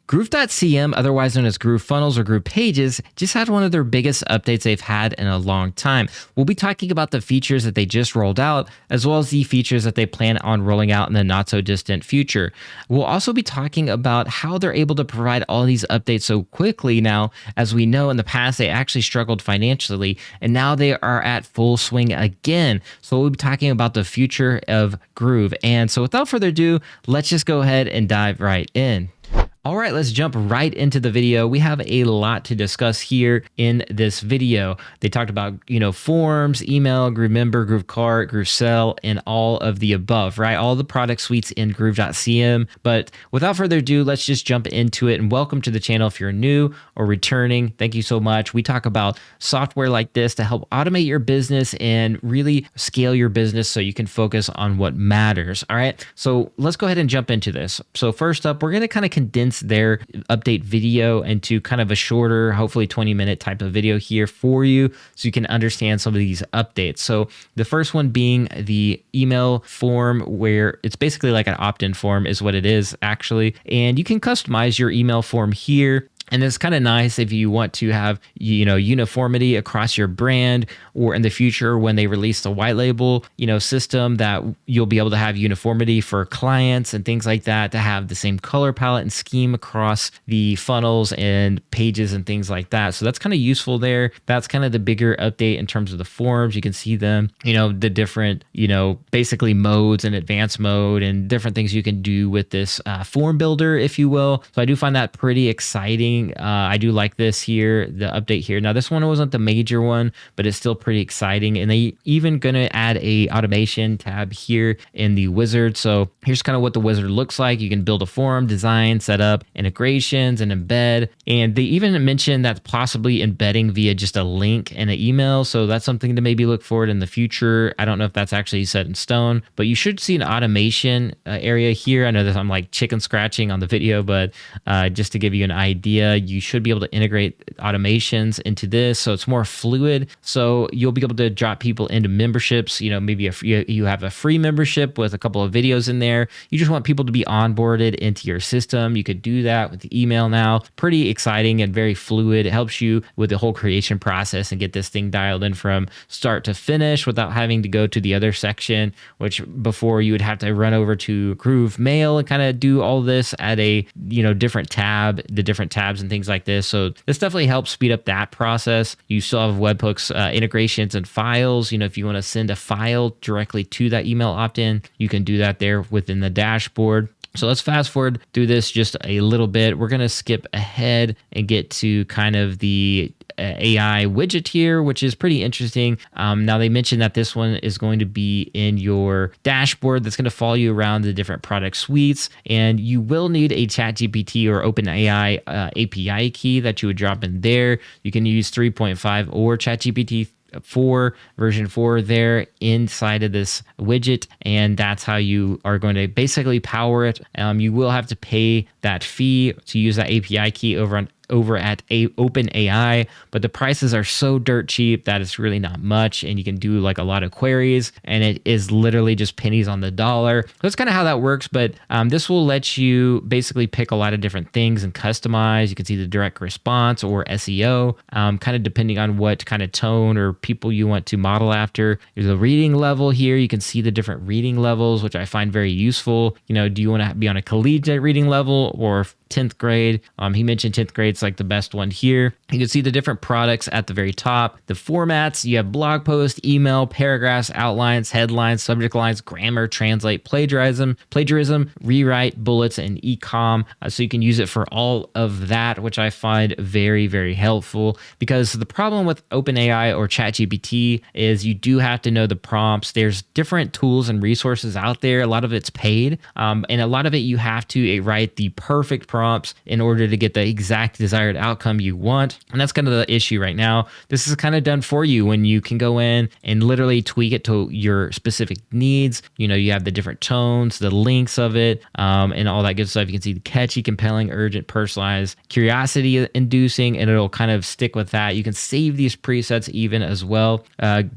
Groove.cm, otherwise known as Groove Funnels or Groove Pages, just had one of their biggest updates they've had in a long time. We'll be talking about the features that they just rolled out, as well as the features that they plan on rolling out in the not so distant future. We'll also be talking about how they're able to provide all these updates so quickly now. As we know, in the past, they actually struggled financially, and now they are at full swing again. So we'll be talking about the future of Groove. And so without further ado, let's just go ahead and dive right in. All right, let's jump right into the video. We have a lot to discuss here in this video. They talked about, forms, email, Groove Member, Groove Cart, Groove Sell, and all of the above, right? All the product suites in Groove.cm. But without further ado, let's just jump into it. And welcome to the channel if you're new or returning. Thank you so much. We talk about software like this to help automate your business and really scale your business so you can focus on what matters. All right, so let's go ahead and jump into this. So first up, we're going to kind of condense their update video into kind of a shorter, hopefully 20-minute type of video here for you so you can understand some of these updates. So the first one being the email form, where it's basically like an opt-in form is what it is actually. And you can customize your email form here. And it's kind of nice if you want to have, uniformity across your brand, or in the future when they release the white label, system, that you'll be able to have uniformity for clients and things like that, to have the same color palette and scheme across the funnels and pages and things like that. So that's kind of useful there. That's kind of the bigger update in terms of the forms. You can see them, the different, basically modes and advanced mode and different things you can do with this form builder, if you will. So I do find that pretty exciting. I do like this here, the update here. Now, this one wasn't the major one, but it's still pretty exciting. And they even going to add a automation tab here in the wizard. So here's kind of what the wizard looks like. You can build a form, design, set up integrations, and embed. And they even mentioned that possibly embedding via just a link and an email. So that's something to maybe look forward in the future. I don't know if that's actually set in stone, but you should see an automation area here. I know that I'm like chicken scratching on the video, but just to give you an idea, you should be able to integrate automations into this so it's more fluid. So you'll be able to drop people into memberships. Maybe you have a free membership with a couple of videos in there. You just want people to be onboarded into your system. You could do that with the email now. Pretty exciting and very fluid. It helps you with the whole creation process and get this thing dialed in from start to finish without having to go to the other section, which before you would have to run over to Groove Mail and kind of do all this at a different tab, the different tabs and things like this. So this definitely helps speed up that process. You still have webhooks, integrations, and files. If you want to send a file directly to that email opt-in, you can do that there within the dashboard. So let's fast forward through this just a little bit. We're going to skip ahead and get to kind of the AI widget here, which is pretty interesting. Now they mentioned that this one is going to be in your dashboard that's going to follow you around the different product suites, and you will need a ChatGPT or OpenAI API key that you would drop in there. You can use 3.5 or ChatGPT 4 version 4 there inside of this widget, and that's how you are going to basically power it. You will have to pay that fee to use that API key over at OpenAI, but the prices are so dirt cheap that it's really not much, and you can do like a lot of queries, and it is literally just pennies on the dollar. So that's kind of how that works, but this will let you basically pick a lot of different things and customize. You can see the direct response or SEO, kind of depending on what kind of tone or people you want to model after. There's a reading level here. You can see the different reading levels, which I find very useful. Do you want to be on a collegiate reading level or 10th grade? He mentioned 10th grade's like the best one here. You can see the different products at the very top. The formats, you have blog post, email, paragraphs, outlines, headlines, subject lines, grammar, translate, plagiarism, rewrite, bullets, and e-com. So you can use it for all of that, which I find very, very helpful, because the problem with OpenAI or ChatGPT is you do have to know the prompts. There's different tools and resources out there. A lot of it's paid, and a lot of it you have to write the perfect prompts in order to get the exact desired outcome you want. And that's kind of the issue right now. This is kind of done for you when you can go in and literally tweak it to your specific needs. You have the different tones, the links of it, and all that good stuff. You can see the catchy, compelling, urgent, personalized, curiosity inducing, and it'll kind of stick with that. You can save these presets even as well,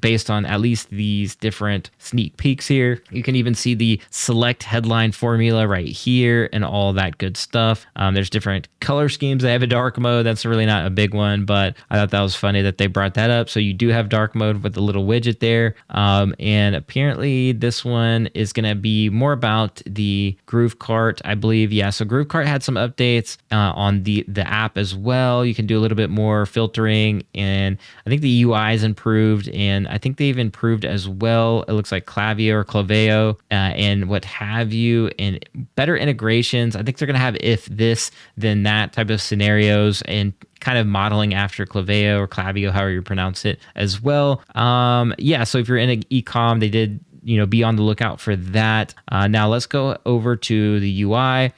based on at least these different sneak peeks here. You can even see the select headline formula right here and all that good stuff. There's different color schemes. They have a dark mode. That's really not a big one, but I thought that was funny that they brought that up. So you do have dark mode with the little widget there. And apparently this one is going to be more about the Groove Cart, I believe. Yeah, so Groove Cart had some updates on the app as well. You can do a little bit more filtering, and I think the UI is improved, and I think they've improved as well. It looks like Clavio or Claveo and what have you, and better integrations. I think they're going to have if this, then that type of scenarios, and kind of modeling after Claveo or Clavio, however you pronounce it as well. Yeah, so if you're in an e-com, they did be on the lookout for that. Now let's go over to the UI.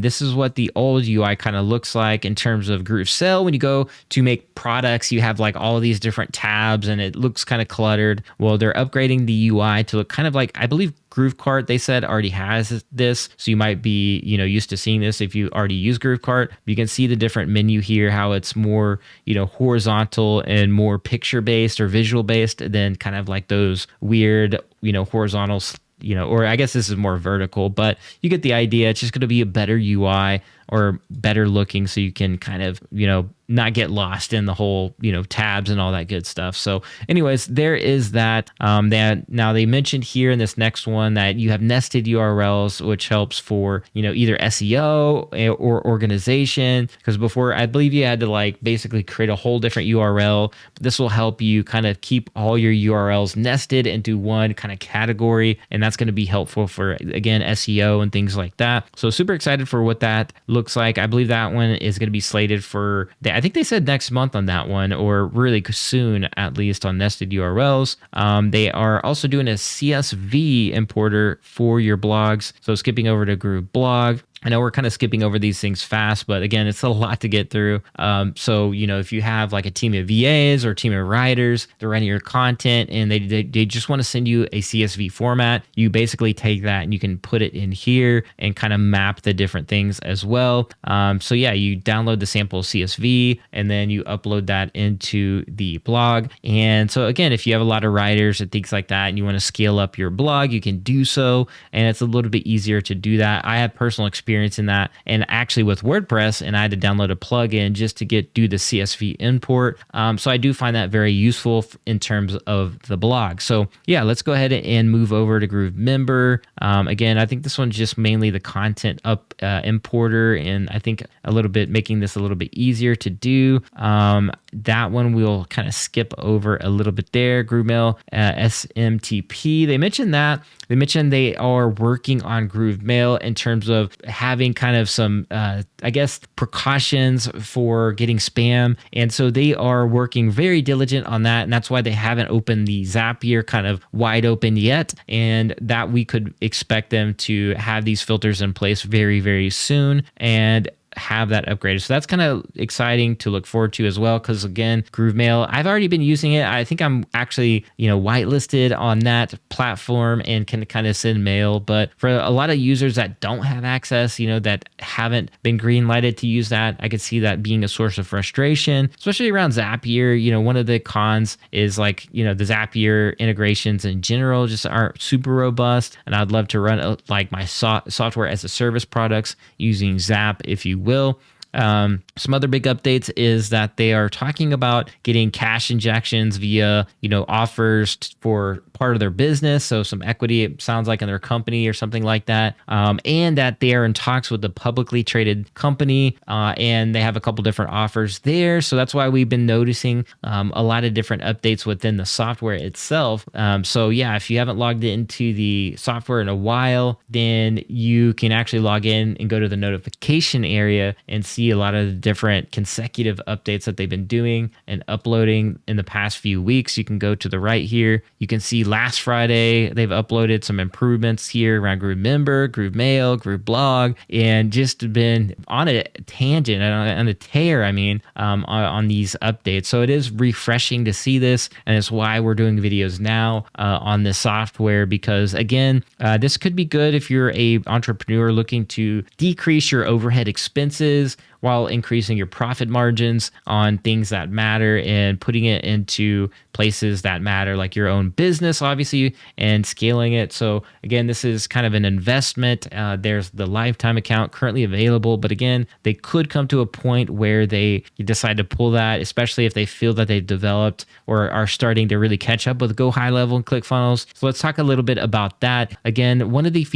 This is what the old UI kind of looks like in terms of Groove Sell. When you go to make products, you have like all these different tabs and it looks kind of cluttered. Well, they're upgrading the UI to look kind of like, I believe Groove Cart, they said, already has this. So you might be, used to seeing this if you already use Groove Cart. You can see the different menu here, how it's more, horizontal and more picture based or visual based than kind of like those weird, horizontal, or I guess this is more vertical, but you get the idea. It's just going to be a better UI or better looking, so you can kind of, not get lost in the whole, tabs and all that good stuff. So anyways, there is that. Now they mentioned here in this next one that you have nested URLs, which helps for, either SEO or organization. Because before, I believe you had to like basically create a whole different URL. This will help you kind of keep all your URLs nested into one kind of category. And that's going to be helpful for, again, SEO and things like that. So super excited for what that looks like. I believe that one is going to be slated for, I think they said next month on that one, or really soon, at least on nested URLs. They are also doing a CSV importer for your blogs. So skipping over to Groove Blog. I know we're kind of skipping over these things fast, but again, it's a lot to get through. So, if you have like a team of VAs or a team of writers, they're writing your content and they just want to send you a CSV format, you basically take that and you can put it in here and kind of map the different things as well. So yeah, you download the sample CSV and then you upload that into the blog. And so again, if you have a lot of writers and things like that and you want to scale up your blog, you can do so. And it's a little bit easier to do that. I have personal experience in that, and actually with WordPress, and I had to download a plugin just to do the CSV import. So I do find that very useful in terms of the blog. So yeah, let's go ahead and move over to Groove Member. Again, I think this one's just mainly the content importer, and I think making this a little bit easier to do. That one we'll kind of skip over a little bit there. GrooveMail SMTP. They mentioned that. They mentioned they are working on GrooveMail in terms of having kind of some, precautions for getting spam. And so they are working very diligent on that. And that's why they haven't opened the Zapier kind of wide open yet. And that we could expect them to have these filters in place very, very soon. And have that upgraded. So that's kind of exciting to look forward to as well. Because again, GrooveMail, I've already been using it. I think I'm actually, whitelisted on that platform and can kind of send mail. But for a lot of users that don't have access, that haven't been green lighted to use that, I could see that being a source of frustration, especially around Zapier. One of the cons is like, the Zapier integrations in general just aren't super robust. And I'd love to run like my software as a service products using Zap, if you will. Some other big updates is that they are talking about getting cash injections via, offers for part of their business. So some equity, it sounds like, in their company or something like that. And that they are in talks with the publicly traded company, and they have a couple different offers there. So that's why we've been noticing a lot of different updates within the software itself. So yeah, if you haven't logged into the software in a while, then you can actually log in and go to the notification area and see a lot of the different consecutive updates that they've been doing and uploading in the past few weeks. You can go to the right here. You can see last Friday, they've uploaded some improvements here around Groove Member, Groove Mail, Groove Blog, and just been on a tangent, on a tear, on these updates. So it is refreshing to see this, and it's why we're doing videos now on this software, because again, this could be good if you're a entrepreneur looking to decrease your overhead expenses, while increasing your profit margins on things that matter and putting it into places that matter, like your own business, obviously, and scaling it. So again, this is kind of an investment. There's the lifetime account currently available, but again, they could come to a point where they decide to pull that, especially if they feel that they've developed or are starting to really catch up with Go High Level and ClickFunnels. So let's talk a little bit about that. Again, one of the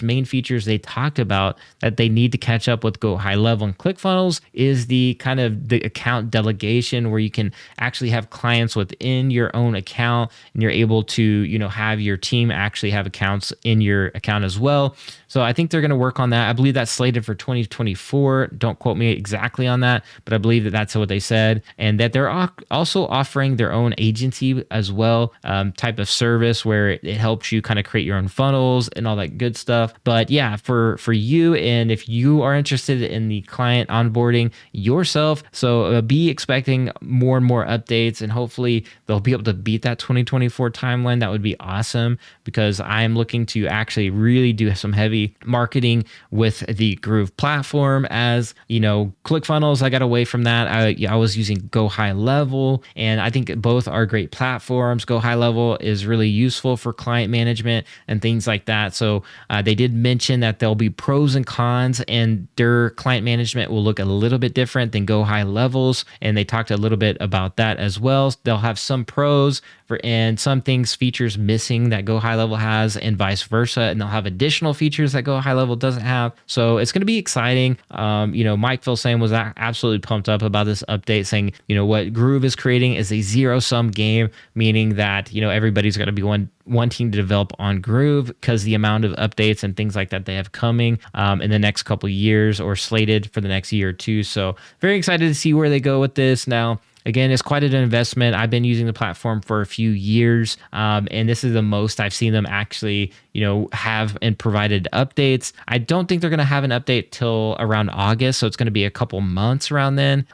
main features they talked about that they need to catch up with Go High Level and ClickFunnels is the kind of the account delegation, where you can actually have clients within your own account and you're able to, have your team actually have accounts in your account as well. So I think they're going to work on that. I believe that's slated for 2024. Don't quote me exactly on that, but I believe that that's what they said, and that they're also offering their own agency as well, type of service where it helps you kind of create your own funnels and all that good stuff. But yeah, for you, and if you are interested in the client onboarding yourself, so be expecting more and more updates, and hopefully they'll be able to beat that 2024 timeline. That would be awesome, because I'm looking to actually really do some heavy marketing with the Groove platform. As ClickFunnels, I got away from that. I was using Go High Level, and I think both are great platforms. Go High Level is really useful for client management and things like that. So they did mention that there'll be pros and cons, and their client management will look a little bit different than Go High Levels, and they talked a little bit about that as well. They'll have some pros and some features missing that Go High Level has, and vice versa, and they'll have additional features that Go High Level doesn't have. So it's going to be exciting. Mike Willson was absolutely pumped up about this update, saying, what Groove is creating is a zero-sum game, meaning that, everybody's going to be wanting to develop on Groove, because the amount of updates and things like that they have coming in the next couple of years, or slated for the next year or two. So very excited to see where they go with this. Now, again, it's quite an investment. I've been using the platform for a few years, and this is the most I've seen them actually, have and provided updates. I don't think they're going to have an update till around August, so it's going to be a couple months around then.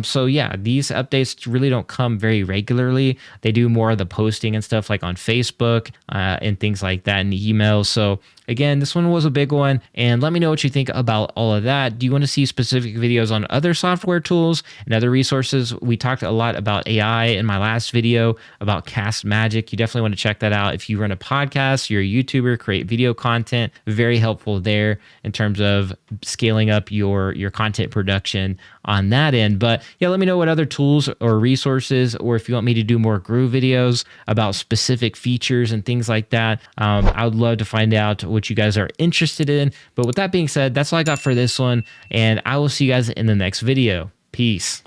So yeah, these updates really don't come very regularly. They do more of the posting and stuff like on Facebook and things like that, and emails. So again, this one was a big one, and let me know what you think about all of that. Do you want to see specific videos on other software tools and other resources? We talked a lot about AI in my last video about Cast Magic. You definitely want to check that out. If you run a podcast, you're a YouTuber, create video content, very helpful there in terms of scaling up your content production on that end. But yeah, let me know what other tools or resources, or if you want me to do more Groove videos about specific features and things like that. I would love to find out what you guys are interested in. But with that being said, that's all I got for this one, and I will see you guys in the next video. Peace.